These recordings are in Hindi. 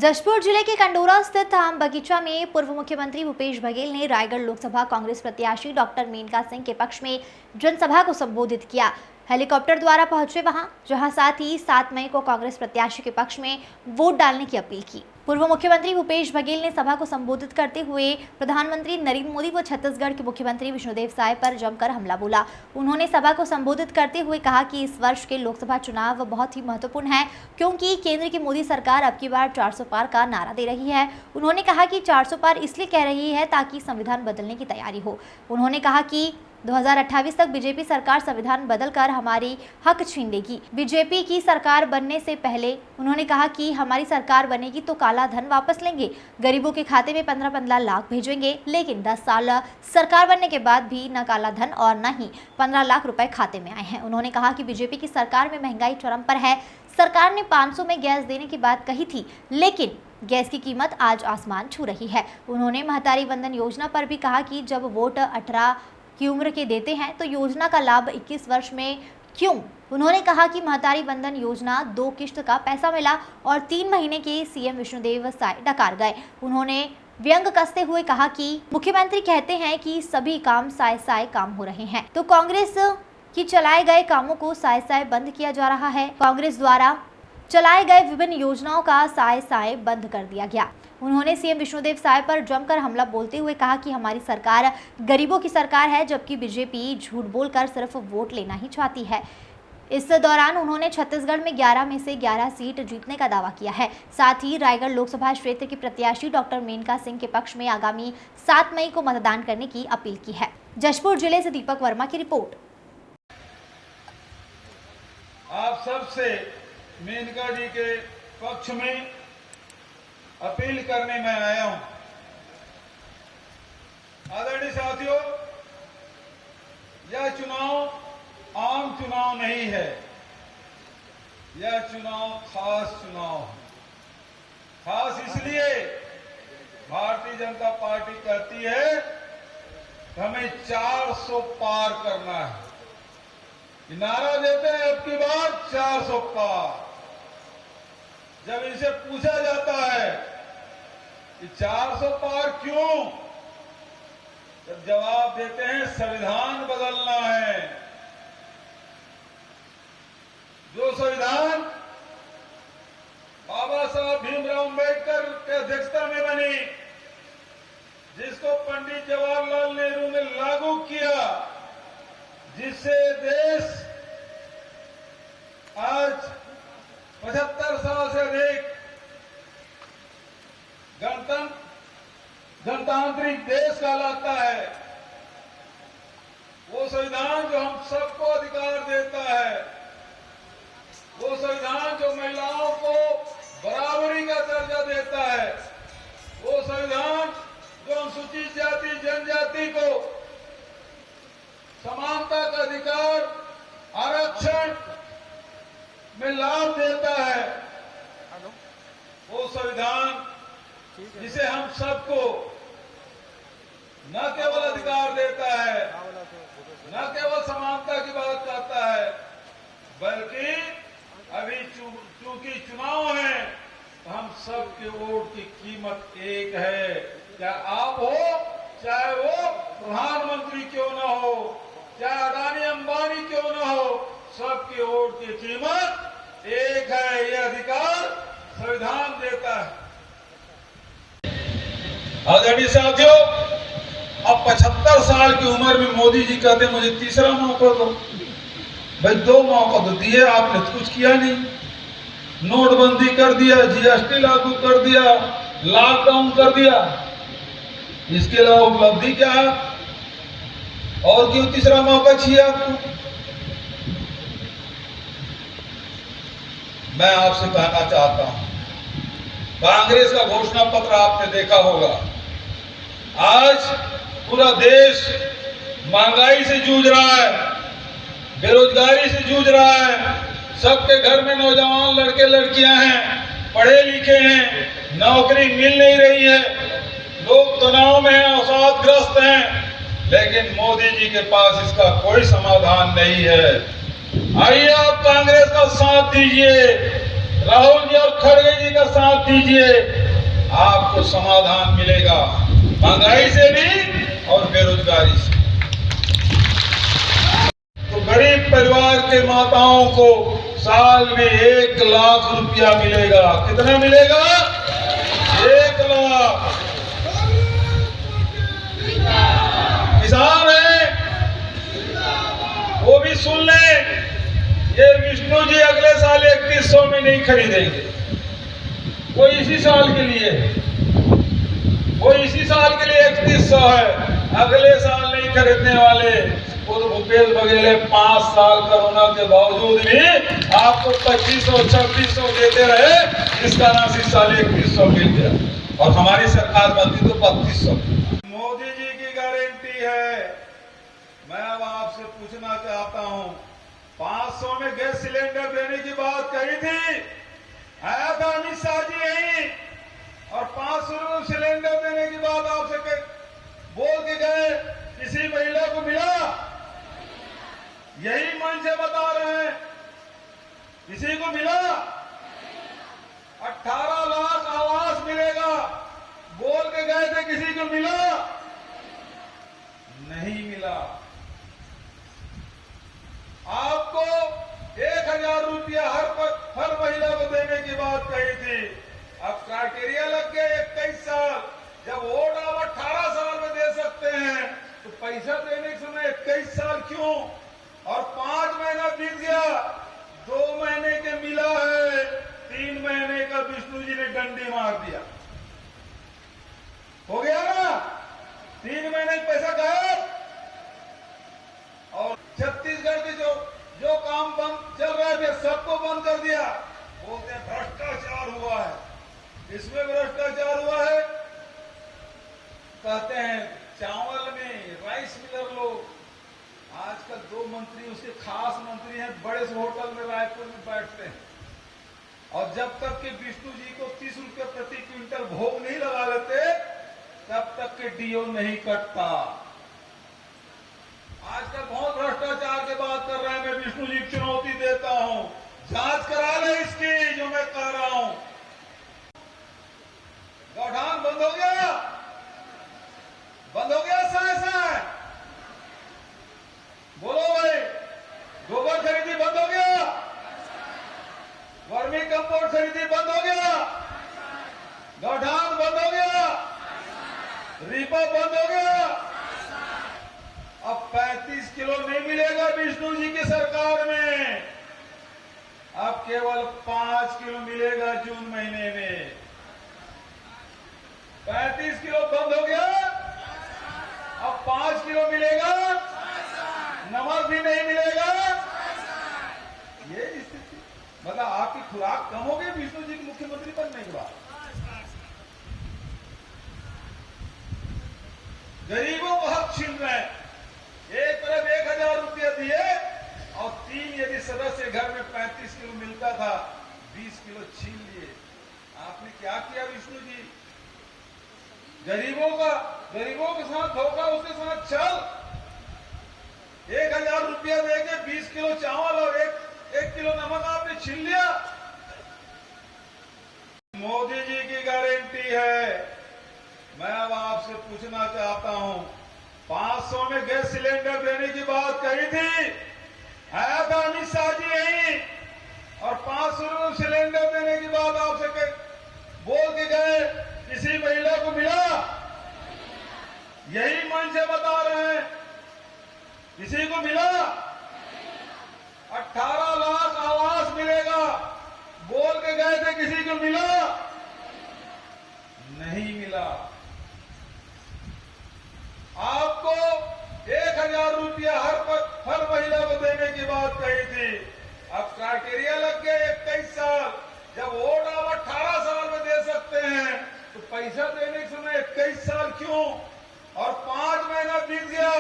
जशपुर जिले के कंडोरा स्थित आम बगीचा में पूर्व मुख्यमंत्री भूपेश बघेल ने रायगढ़ लोकसभा कांग्रेस प्रत्याशी डॉक्टर मेनका सिंह के पक्ष में जनसभा को संबोधित किया। हेलीकॉप्टर द्वारा पहुंचे वहां, जहां साथ ही 7 मई को कांग्रेस प्रत्याशी के पक्ष में वोट डालने की अपील की। पूर्व मुख्यमंत्री भूपेश बघेल ने सभा को संबोधित करते हुए प्रधानमंत्री नरेंद्र मोदी व छत्तीसगढ़ के मुख्यमंत्री विष्णुदेव साय पर जमकर हमला बोला। उन्होंने सभा को संबोधित करते हुए कहा कि इस वर्ष के लोकसभा चुनाव बहुत ही महत्वपूर्ण है, क्योंकि केंद्र की मोदी सरकार अब की बार 400 पार का नारा दे रही है। उन्होंने कहा कि 400 पार इसलिए कह रही है ताकि संविधान बदलने की तैयारी हो। उन्होंने कहा कि 2028 तक बीजेपी सरकार संविधान बदलकर हमारी हक छीन लेगी। बीजेपी की सरकार बनने से पहले उन्होंने कहा कि हमारी सरकार बनेगी तो काला धन वापस लेंगे, गरीबों के खाते में 15-15 लाख भेजेंगे, लेकिन 10 साल सरकार बनने के बाद भी न काला धन और न ही 15 लाख रुपए खाते में आए हैं। उन्होंने कहा कि बीजेपी की सरकार में महंगाई चरम पर है। सरकार ने 500 में गैस देने की बात कही थी, लेकिन गैस की कीमत आज आसमान छू रही है। उन्होंने महतारी वंदन योजना पर भी कहा कि जब वोट 18 की उम्र के देते हैं तो योजना का लाभ 21 वर्ष में क्यों? उन्होंने कहा कि महतारी वंदन योजना 2 किश्त का पैसा मिला और 3 महीने के सीएम विष्णुदेव साय डकार गए। उन्होंने व्यंग कसते हुए कहा कि मुख्यमंत्री कहते हैं कि सभी काम साय साय काम हो रहे हैं, तो कांग्रेस की चलाए गए कामों को साय साय बंद किया जा रहा है। कांग्रेस द्वारा चलाए गए विभिन्न योजनाओं का साय साय बंद कर दिया गया। उन्होंने सीएम विष्णुदेव साय पर जमकर हमला बोलते हुए कहा कि हमारी सरकार गरीबों की सरकार है, जबकि बीजेपी झूठ बोलकर सिर्फ वोट लेना ही चाहती है। इस दौरान उन्होंने छत्तीसगढ़ में 11 में से 11 सीट जीतने का दावा किया है। साथ ही रायगढ़ लोकसभा क्षेत्र की प्रत्याशी डॉक्टर मेनका सिंह के पक्ष में आगामी 7 मई को मतदान करने की अपील की है। जशपुर जिले से दीपक वर्मा की रिपोर्ट। आप सबसे मेनका जी के पक्ष में अपील करने में आया हूं। आदरणीय साथियों, यह चुनाव आम चुनाव नहीं है, यह चुनाव खास चुनाव है। खास इसलिए भारतीय जनता पार्टी कहती है कि हमें 400 पार करना है। नारा देते हैं अब की बार 400 पार। जब इनसे पूछा जाता है कि 400 पार क्यों, जब जवाब देते हैं संविधान बदलना है। जो संविधान बाबा साहब भीमराव अंबेडकर के अध्यक्षता में बनी, जिसको पंडित जवाहरलाल नेहरू ने लागू किया, जिससे देश आज 75 साल से अधिक गणतांत्रिक देश कहलाता है। वो संविधान जो हम सबको अधिकार देता है, वो संविधान जो महिलाओं को बराबरी का दर्जा देता है, वो संविधान जो अनुसूचित जाति जनजाति को समानता का अधिकार, आरक्षण में लाभ देता है, वो संविधान जिसे हम सबको न केवल अधिकार देता है, न केवल समानता की बात करता है, बल्कि अभी चूंकि चुनाव है तो हम सबके वोट की कीमत एक है। क्या आप हो, चाहे वो प्रधानमंत्री क्यों न हो, चाहे अडानी अंबानी क्यों न हो, सबके वोट की कीमत एक है। यह अधिकार संविधान देता है। आदरणीय साथियों, अब 75 साल की उम्र में मोदी जी कहते मुझे तीसरा मौका दो। भाई 2 मौका तो दिए आपने, तो कुछ किया नहीं। नोटबंदी कर दिया, जीएसटी लागू कर दिया, लॉकडाउन कर दिया, इसके अलावा उपलब्धि क्या है? और क्यों तीसरा मौका चाहिए आपको? मैं आपसे कहना चाहता हूं, कांग्रेस का घोषणा पत्र आपने देखा होगा। आज पूरा देश महंगाई से जूझ रहा है, बेरोजगारी से जूझ रहा है। सबके घर में नौजवान लड़के लड़कियां हैं, पढ़े लिखे हैं, नौकरी मिल नहीं रही है, लोग तनाव में हैं, अवसादग्रस्त हैं, लेकिन मोदी जी के पास इसका कोई समाधान नहीं है। आइए आप कांग्रेस का साथ दीजिए, राहुल जी और खड़गे जी का साथ साथ दीजिए, आपको समाधान मिलेगा महंगाई से भी और बेरोजगारी से। तो गरीब परिवार के माताओं को साल में 1 लाख रुपया मिलेगा। कितना मिलेगा? 1 लाख। किसान है वो भी सुन लें, ये विष्णु जी अगले साल 3100 में नहीं खरीदेंगे। वो इसी साल के लिए, वो इसी साल के लिए 3100 है, अगले साल नहीं खरीदने वाले। वो तो भूपेश बघेल 5 साल कोरोना के बावजूद भी आपको 2500 2600 देते रहे, इसका नाम इस साल 3100 मिल गया, और हमारी सरकार बनती तो 3200। मोदी जी की गारंटी है। मैं अब आपसे पूछना चाहता हूं, 500 में गैस सिलेंडर देने की बात कही थी, आया था अमित शाह जी यही, और 500 में सिलेंडर देने की बात आपसे बोल के गए, किसी महिला को मिला? यही मन से बता रहे हैं, किसी को मिला? 18 लाख आवास मिलेगा बोल के गए थे, किसी को मिला? नहीं मिला। आपको 1000 रुपया हर महिला को देने की बात कही थी। अब क्राइटेरिया लग गया 21 साल, जब वोट आप 18 साल में दे सकते हैं तो पैसा देने के समय 21 साल क्यों? और 5 महीना बीत गया, 2 महीने के मिला है, 3 महीने का विष्णु जी ने डंडी मार दिया। हो गया ना? 3 महीने का पैसा गायब। और छत्तीसगढ़ के जो काम बंद चल रहे थे सबको बंद कर दिया। बोलते हैं भ्रष्टाचार हुआ है, इसमें भ्रष्टाचार हुआ है। कहते हैं चावल में राइस मिलर लोग, आजकल 2 मंत्री उसके खास मंत्री हैं, बड़े से होटल में रायपुर में बैठते हैं, और जब तक कि विष्णु जी को 30 रुपये प्रति क्विंटल भोग नहीं लगा लेते तब तक के डीओ नहीं कटता। आजकल बहुत भ्रष्टाचार की बात कर रहे हैं, मैं विष्णु जी की चुनौती देता हूं, जांच करा ले इसकी जो मैं कह रहा हूं। गौठान बंद हो गया, बंद हो गया साय बोलो भाई। गोबर खरीदी बंद हो गया, वर्मी कंपोस्ट खरीदी बंद हो गया, गौठान बंद हो गया, रीपा बंद हो गया। अब 35 किलो नहीं मिलेगा विष्णु जी की सरकार में, अब केवल 5 किलो मिलेगा जून महीने में। 35 किलो बंद हो गया, अब 5 किलो मिलेगा, नमक भी नहीं मिलेगा। ये स्थिति, मतलब आपकी खुराक कम हो गई विष्णु जी के मुख्यमंत्री बनने के बाद। गरीबों को हक छीन रहे हैं। एक तरफ 1000 रुपया दिए, और 3 यदि सदस्य घर में 35 किलो मिलता था, 20 किलो छीन लिए। आपने क्या किया विष्णु जी? गरीबों के साथ धोखा, उसके साथ चल। 1000 रुपया देके 20 किलो चावल और 1 किलो नमक आपने छीन लिया। मोदी जी की गारंटी है। मैं अब आपसे पूछना चाहता हूं, 500 में गैस सिलेंडर देने की बात कही थी, आया था अमित शाह जी यही, और 500 में सिलेंडर देने की बात आपसे बोल के गए, किसी महिला को मिला? यही मन से बता रहे हैं, किसी को मिला? 18 लाख आवास मिलेगा बोल के गए थे, किसी को मिला? नहीं मिला। आपको 1000 रुपया हर महिला को देने की बात कही थी। अब क्राइटेरिया लग गया 21 साल, जब वोट आप 18 साल में दे सकते हैं तो पैसा देने के समय 21 साल क्यों? और 5 महीना बीत गया,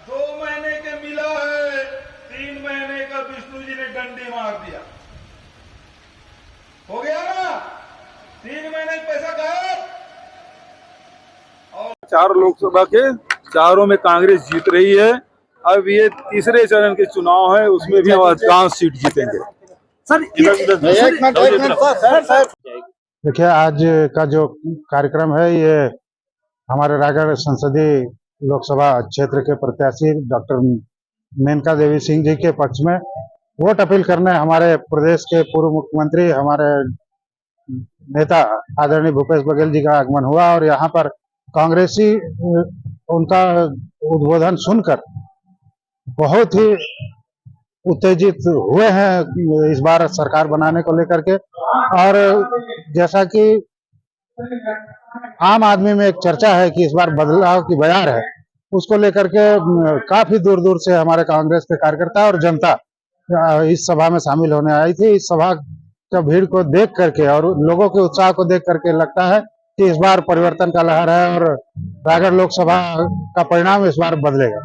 2 महीने के मिला है, 3 महीने का विष्णु जी ने डंडी मार दिया। हो गया ना? 3 महीने का पैसा गायब। 4 लोकसभा के चारों में कांग्रेस जीत रही है। अब ये तीसरे चरण के चुनाव है, उसमें भी हम अधिकांश सीट जीतेंगे। सर देखिए, आज का जो कार्यक्रम है ये हमारे रायगढ़ संसदीय लोकसभा क्षेत्र के प्रत्याशी डॉक्टर मेनका देवी सिंह जी के पक्ष में वोट अपील करने हमारे प्रदेश के पूर्व मुख्यमंत्री, हमारे नेता आदरणीय भूपेश बघेल जी का आगमन हुआ और यहाँ पर कांग्रेसी उनका उद्बोधन सुनकर बहुत ही उत्तेजित हुए हैं इस बार सरकार बनाने को लेकर के। और जैसा कि आम आदमी में एक चर्चा है कि इस बार बदलाव की बयार है, उसको लेकर के काफी दूर दूर से हमारे कांग्रेस के कार्यकर्ता और जनता इस सभा में शामिल होने आई थी। इस सभा का भीड़ को देख करके और लोगों के उत्साह को देख करके लगता है कि इस बार परिवर्तन का लहर है और रायगढ़ लोकसभा का परिणाम इस बार बदलेगा।